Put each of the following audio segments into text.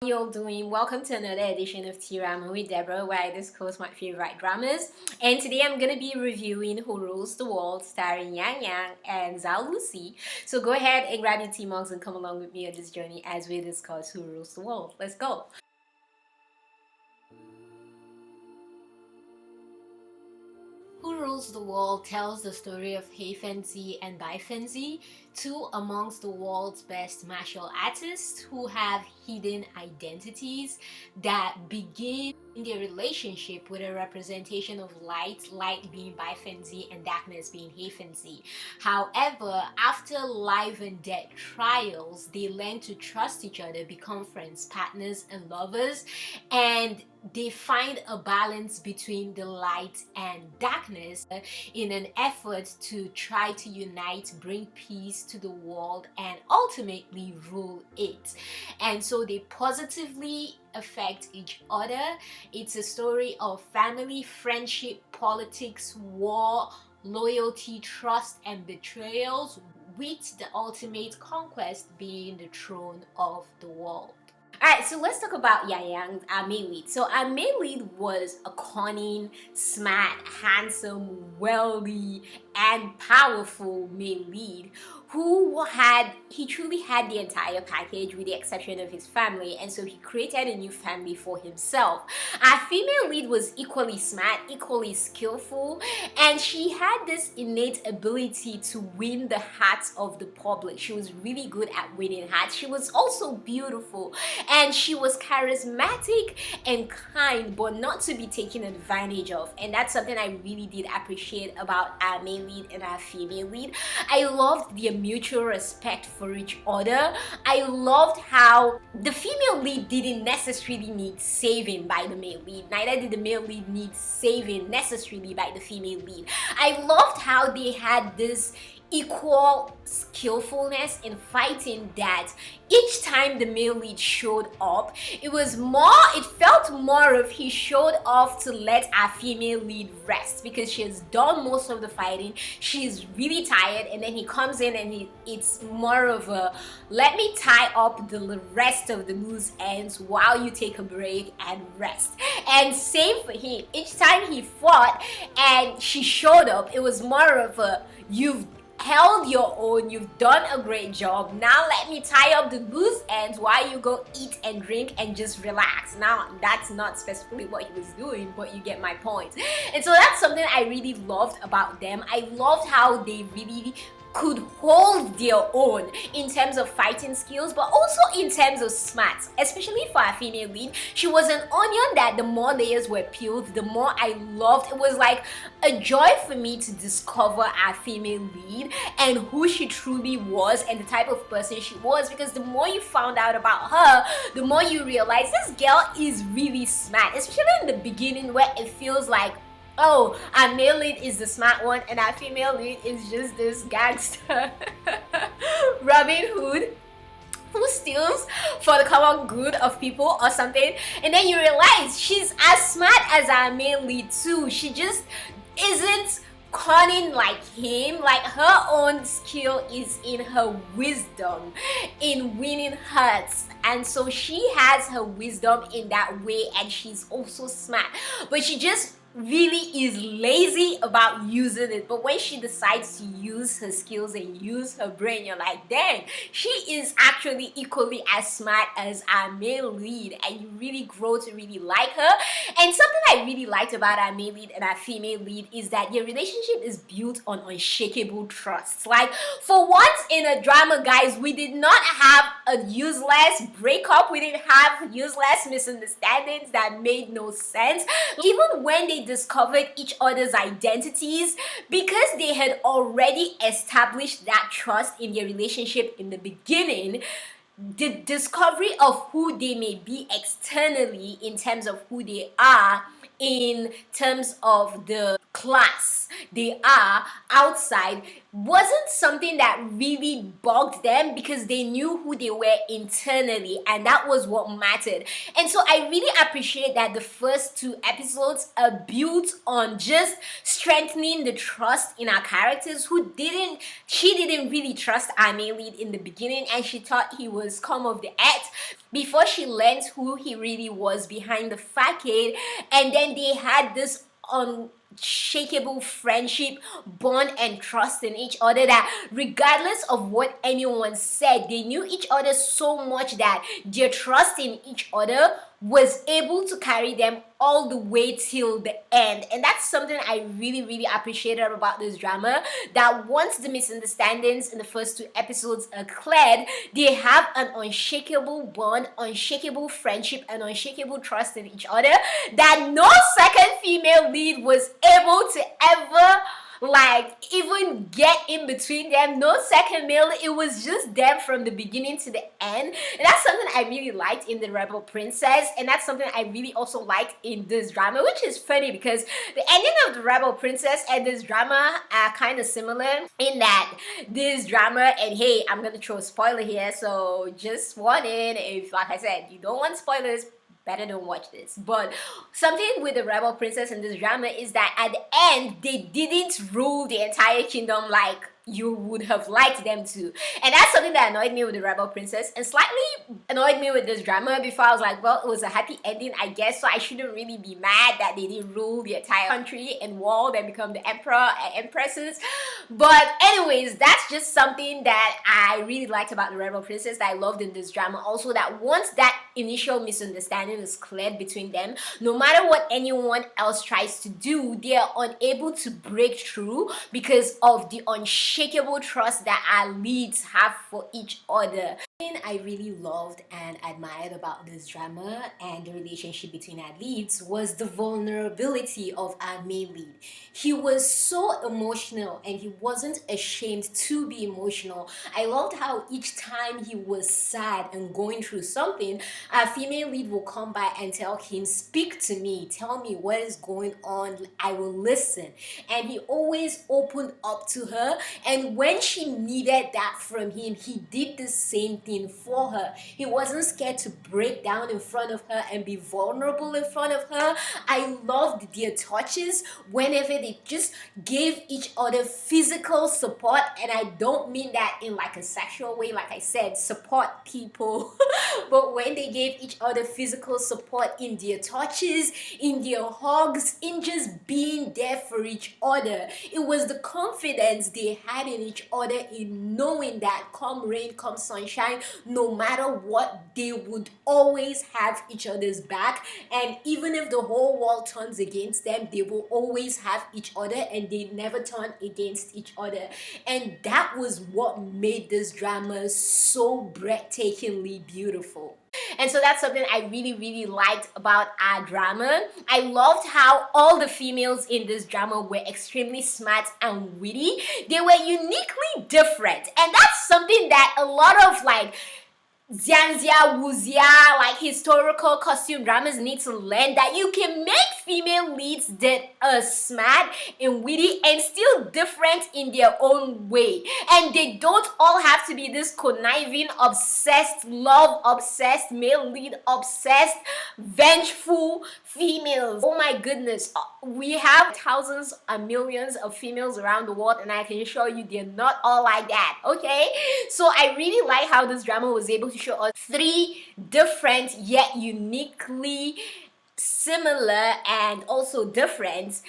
You all doing? Welcome to another edition of T-Rama with Deborah, where I discuss my favorite dramas. And today I'm gonna be reviewing Who Rules the World, starring Yang Yang and Zhao Lusi. So go ahead and grab your tea mugs and come along with me on this journey as we discuss Who Rules the World. Let's go. Who Rules the World tells the story of Hei Fengxi and Bai Fengxi, two amongst the world's best martial artists who have hidden identities that begin in their relationship with a representation of light being Bai Fengxi and darkness being Hei Fengxi. However, after life and death trials, they learn to trust each other, become friends, partners, and lovers, and they find a balance between the light and darkness in an effort to try to unite, bring peace to the world, and ultimately rule it. And so they positively affect each other. It's a story of family, friendship, politics, war, loyalty, trust, and betrayals, with the ultimate conquest being the throne of the world. Alright, so let's talk about Yang, our main lead. So our main lead was a cunning, smart, handsome, wealthy, and powerful main lead he truly had the entire package with the exception of his family, and so he created a new family for himself. Our female lead was equally smart, equally skillful, and she had this innate ability to win the hearts of the public. She was really good at winning hearts. She was also beautiful, and she was charismatic and kind, but not to be taken advantage of. And that's something I really did appreciate about our main lead and our female lead. I loved the mutual respect for each other. I loved how the female lead didn't necessarily need saving by the male lead. Neither did the male lead need saving necessarily by the female lead. I loved how they had this equal skillfulness in fighting, that each time the male lead showed up, it felt more of he showed off to let our female lead rest because she has done most of the fighting. She's really tired, and then he comes in and it's more of a let me tie up the rest of the loose ends while you take a break and rest. And same for him. Each time he fought and she showed up, it was more of a you've held your own, you've done a great job, now let me tie up the loose ends while you go eat and drink and just relax. Now that's not specifically what he was doing, but you get my point. And so that's something I really loved about them. I loved how they really could hold their own in terms of fighting skills, but also in terms of smarts, especially for our female lead. She was an onion that the more layers were peeled, the more I loved. It was like a joy for me to discover our female lead and who she truly was and the type of person she was, because the more you found out about her, the more you realize this girl is really smart, especially in the beginning where it feels like, oh, our male lead is the smart one and our female lead is just this gangster Robin Hood who steals for the common good of people or something. And then you realize she's as smart as our male lead too. She just isn't cunning like him. Like, her own skill is in her wisdom in winning hearts, and so she has her wisdom in that way, and she's also smart, but she just really is lazy about using it. But when she decides to use her skills and use her brain, you're like, dang, she is actually equally as smart as our male lead, and you really grow to really like her. And something I really liked about our male lead and our female lead is that their relationship is built on unshakable trust. Like, for once in a drama, guys, we did not have a useless breakup. We didn't have useless misunderstandings that made no sense. Even when they discovered each other's identities, because they had already established that trust in their relationship in the beginning, the discovery of who they may be externally in terms of who they are, in terms of the class they are outside, wasn't something that really bugged them because they knew who they were internally, and that was what mattered. And so I really appreciate that the first 2 episodes are built on just strengthening the trust in our characters she didn't really trust our main lead in the beginning, and she thought he was come of the earth before she learned who he really was behind the facade. And then they had this unshakable friendship, bond, and trust in each other that regardless of what anyone said, they knew each other so much that their trust in each other was able to carry them all the way till the end. And that's something I really appreciated about this drama, that once the misunderstandings in the first 2 episodes are cleared, they have an unshakable bond, unshakable friendship, and unshakable trust in each other that no second female lead was able to ever even get in between them. No second male, it was just them from the beginning to the end. And that's something I really liked in the Rebel Princess, and that's something I really also liked in this drama, which is funny because the ending of the Rebel Princess and this drama are kind of similar in that this drama, and hey, I'm gonna throw a spoiler here, so just warn in if, like I said, you don't want spoilers, better don't watch this. But something with the Rebel Princess in this drama is that at the end, they didn't rule the entire kingdom like you would have liked them to. And that's something that annoyed me with the Rebel Princess and slightly annoyed me with this drama. Before I was like, well, it was a happy ending, I guess, so I shouldn't really be mad that they didn't rule the entire country and world and become the emperor and empresses. But anyways, that's just something that I really liked about the Rebel Princess that I loved in this drama. Also, that once that initial misunderstanding is cleared between them, no matter what anyone else tries to do, they are unable to break through because of the unshakable trust that our leads have for each other. I really loved and admired about this drama and the relationship between our leads was the vulnerability of our main lead. He was so emotional and he wasn't ashamed to be emotional. I loved how each time he was sad and going through something, our female lead will come by and tell him, speak to me, tell me what is going on, I will listen. And he always opened up to her, and when she needed that from him, he did the same thing for her. He wasn't scared to break down in front of her and be vulnerable in front of her. I loved their touches whenever they just gave each other physical support, and I don't mean that in like a sexual way, like I said, support people but when they gave each other physical support in their touches, in their hugs, in just being there for each other. It was the confidence they had in each other, in knowing that come rain, come sunshine, no matter what, they would always have each other's back. And even if the whole world turns against them, they will always have each other, and they never turn against each other. And that was what made this drama so breathtakingly beautiful. And so that's something I really liked about our drama. I loved how all the females in this drama were extremely smart and witty. They were uniquely different, and that's something that a lot of like Xianxia, Wuxia, like historical costume dramas need to learn, that you can make female leads that are smart and witty and still different in their own way. And they don't all have to be this conniving, obsessed, love-obsessed, male lead obsessed, vengeful females. Oh my goodness, we have thousands and millions of females around the world, and I can assure you they're not all like that, okay? So I really like how this drama was able to show us 3 different yet uniquely similar and also different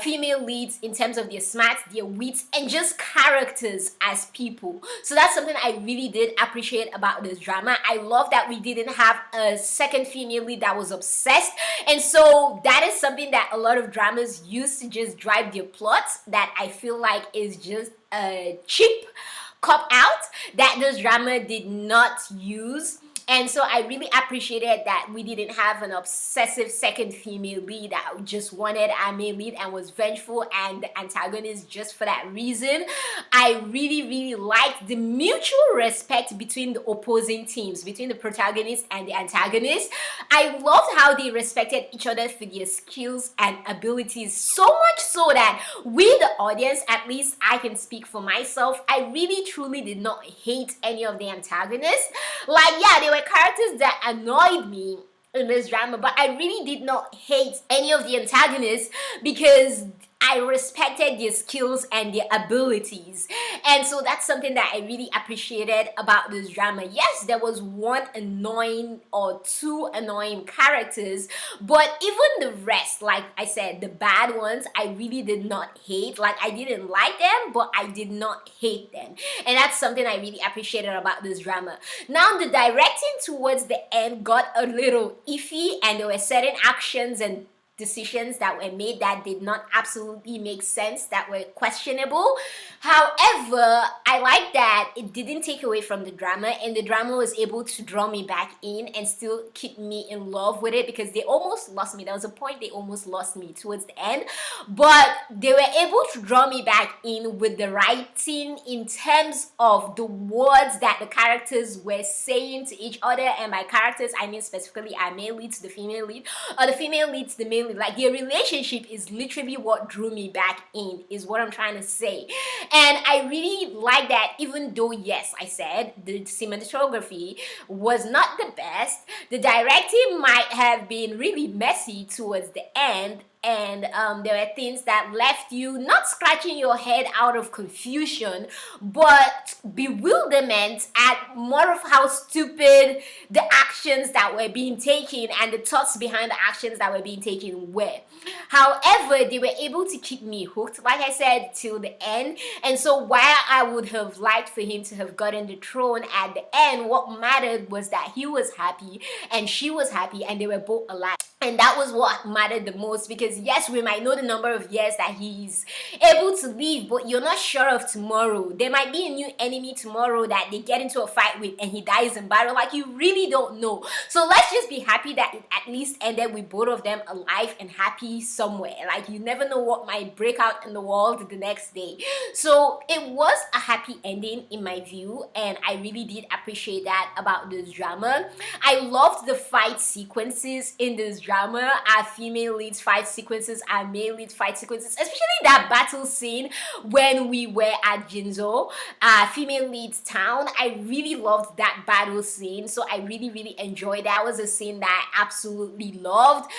female leads in terms of their smarts, their wits, and just characters as people. So that's something I really did appreciate about this drama. I love that we didn't have a second female lead that was obsessed, and so that is something that a lot of dramas use to just drive their plots that I feel like is just a cheap cop out that this drama did not use. And so I really appreciated that we didn't have an obsessive second female lead that just wanted our main lead and was vengeful and the antagonist just for that reason. I really liked the mutual respect between the opposing teams, between the protagonist and the antagonist. I loved how they respected each other for their skills and abilities, so much so that we, the audience, at least I can speak for myself, I really truly did not hate any of the antagonists. Like, yeah, there were characters that annoyed me in this drama, but I really did not hate any of the antagonists because I respected their skills and their abilities. And so that's something that I really appreciated about this drama. Yes, there was one annoying or two annoying characters, but even the rest, like I said, the bad ones, I really did not hate. Like, I didn't like them, but I did not hate them. And that's something I really appreciated about this drama. Now, the directing towards the end got a little iffy, and there were certain actions and decisions that were made that did not absolutely make sense, that were questionable. However, I like that it didn't take away from the drama, and the drama was able to draw me back in and still keep me in love with it, because they almost lost me. There was a point they almost lost me towards the end, but they were able to draw me back in with the writing in terms of the words that the characters were saying to each other. And by characters, I mean specifically our male lead to the female lead, or the female lead to the male lead. Like, their relationship is literally what drew me back in, is what I'm trying to say. And I really like that, even though, yes, I said the cinematography was not the best, the directing might have been really messy towards the end, and there were things that left you not scratching your head out of confusion, but bewilderment at more of how stupid the actions that were being taken and the thoughts behind the actions that were being taken were. However, they were able to keep me hooked, like I said, till the end. And so while I would have liked for him to have gotten the throne at the end, what mattered was that he was happy and she was happy and they were both alive. And that was what mattered the most, because yes, we might know the number of years that he's able to live, but you're not sure of tomorrow. There might be a new enemy tomorrow that they get into a fight with and he dies in battle. Like, you really don't know. So let's just be happy that it at least ended with both of them alive and happy somewhere. Like, you never know what might break out in the world the next day. So it was a happy ending in my view, and I really did appreciate that about this drama. I loved the fight sequences in this drama. Our female leads fight sequences, our male leads fight sequences, especially that battle scene when we were at Jinzhou, female leads town. I really loved that battle scene, so I really enjoyed that. It was a scene that I absolutely loved.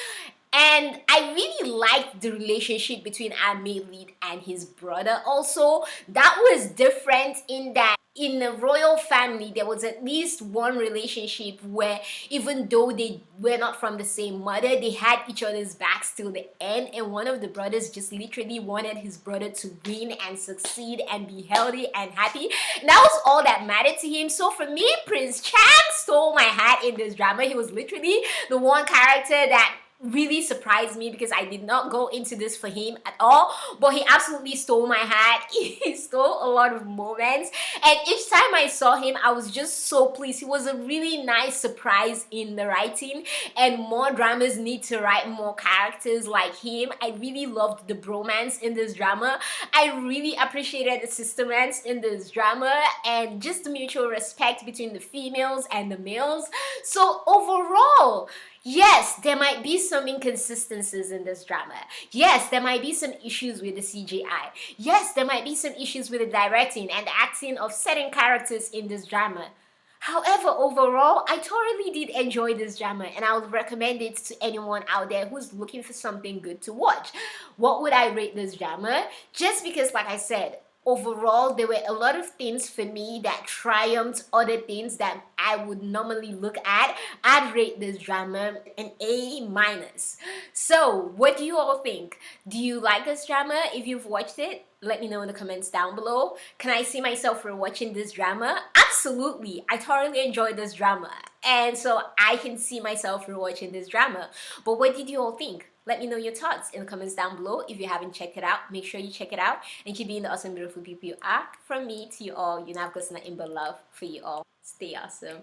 And I really liked the relationship between our male lead and his brother also. That was different in that in the royal family, there was at least one relationship where even though they were not from the same mother, they had each other's backs till the end, and one of the brothers just literally wanted his brother to win and succeed and be healthy and happy. And that was all that mattered to him. So for me, Prince Chang stole my heart in this drama. He was literally the one character that really surprised me, because I did not go into this for him at all, but he absolutely stole my heart. He stole a lot of moments, and each time I saw him, I was just so pleased. He was a really nice surprise in the writing, and more dramas need to write more characters like him. I really loved the bromance in this drama. I really appreciated the sistermance in this drama, and just the mutual respect between the females and the males. So overall, yes, there might be some inconsistencies in this drama. Yes, there might be some issues with the CGI. Yes, there might be some issues with the directing and the acting of certain characters in this drama. However, overall, I totally did enjoy this drama, and I would recommend it to anyone out there who's looking for something good to watch. What would I rate this drama? Just because, like I said, overall, there were a lot of things for me that triumphed other things that I would normally look at. I'd rate this drama an A-. So, what do you all think? Do you like this drama? If you've watched it, let me know in the comments down below. Can I see myself rewatching this drama? Absolutely. I thoroughly enjoyed this drama, and so I can see myself rewatching this drama. But what did you all think? Let me know your thoughts in the comments down below. If you haven't checked it out, make sure you check it out, and keep being the awesome, beautiful people you are. From me to you all, you know I've got nothing but love for you all. Stay awesome.